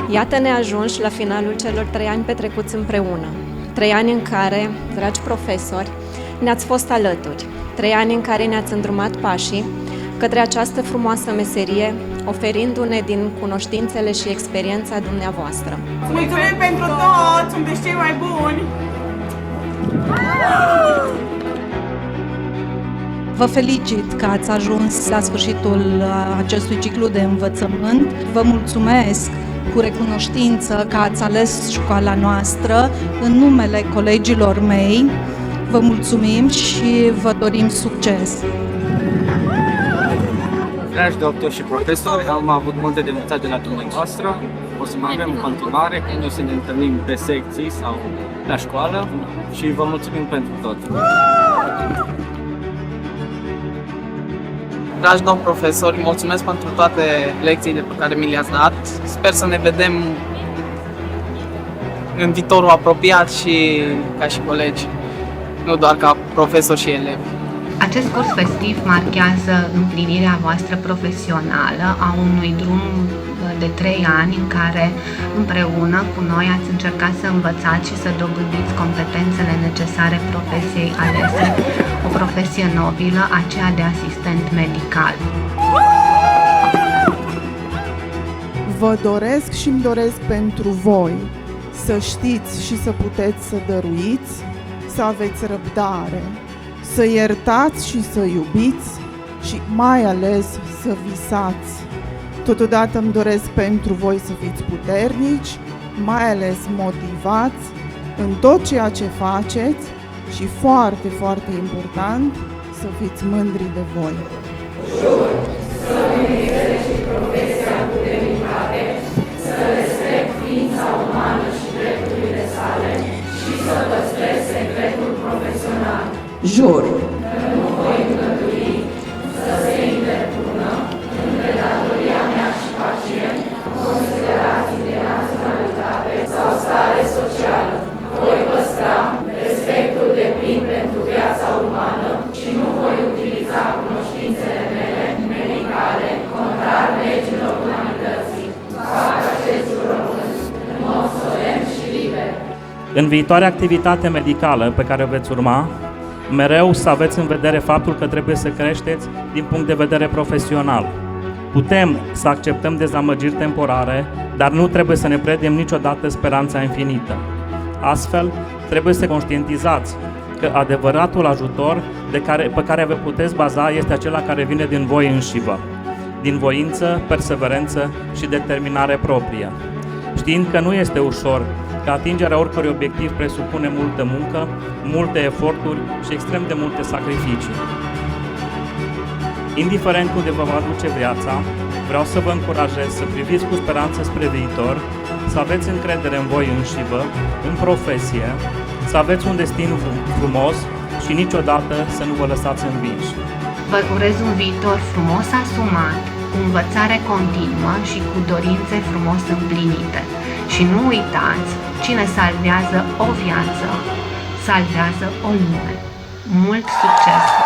Iată-ne ajunși la finalul celor 3 ani petrecuți împreună. 3 ani în care, dragi profesori, ne-ați fost alături. 3 ani în care ne-ați îndrumat pașii către această frumoasă meserie, oferindu-ne din cunoștințele și experiența dumneavoastră. Mulțumim pentru tot! Sunteți cei mai buni! Vă felicit că ați ajuns la sfârșitul acestui ciclu de învățământ. Vă mulțumesc cu recunoștință că ați ales școala noastră în numele colegilor mei. Vă mulțumim și vă dorim succes! Dragi doctori și profesori, am avut multe de învățat de la dumneavoastră. O să mai avem în continuare, când o să ne întâlnim pe secții sau la școală și vă mulțumim pentru tot. Dragi domn profesori, mulțumesc pentru toate lecțiile pe care mi le-ați dat. Sper să ne vedem în viitorul apropiat și ca și colegi, nu doar ca profesori și elevi. Acest curs festiv marchează împlinirea voastră profesională a unui drum de 3 ani în care împreună cu noi ați încercat să învățați și să dobândiți competențele necesare profesiei alese, o profesie nobilă, aceea de asistent medical. Vă doresc și îmi doresc pentru voi să știți și să puteți să dăruiți, să aveți răbdare, să iertați și să iubiți și mai ales să visați. Totodată îmi doresc pentru voi să fiți puternici, mai ales motivați în tot ceea ce faceți și foarte, foarte important, să fiți mândri de voi. Jur să îmi și profesia cu demnitate, să respect ființa umană și drepturile sale și să păstrez secretul profesional. Jur că nu voi îngădui să se interpună între datoria mea și pacient considerații de naționalitate sau stare socială. Voi păstra respectul deplin pentru viața umană și nu voi utiliza cunoștințele mele medicale contrar legilor umanității. Fac acest jurământ în mod solemn și liber. În viitoarea activitate medicală pe care o veți urma, mereu să aveți în vedere faptul că trebuie să creșteți din punct de vedere profesional. Putem să acceptăm dezamăgiri temporare, dar nu trebuie să ne pierdem niciodată speranța infinită. Astfel, trebuie să conștientizați că adevăratul ajutor pe care vă puteți baza este acela care vine din voi înșivă, din voință, perseverență și determinare proprie. Știind că nu este ușor, că atingerea oricărui obiectiv presupune multă muncă, multe eforturi și extrem de multe sacrificii. Indiferent unde vă va duce viața, vreau să vă încurajez să priviți cu speranță spre viitor, să aveți încredere în voi înșivă, în profesie, să aveți un destin frumos și niciodată să nu vă lăsați învinși. Vă urez un viitor frumos asumat, cu învățare continuă și cu dorințe frumos împlinite. Și nu uitați, cine salvează o viață, salvează o lume. Mult succes!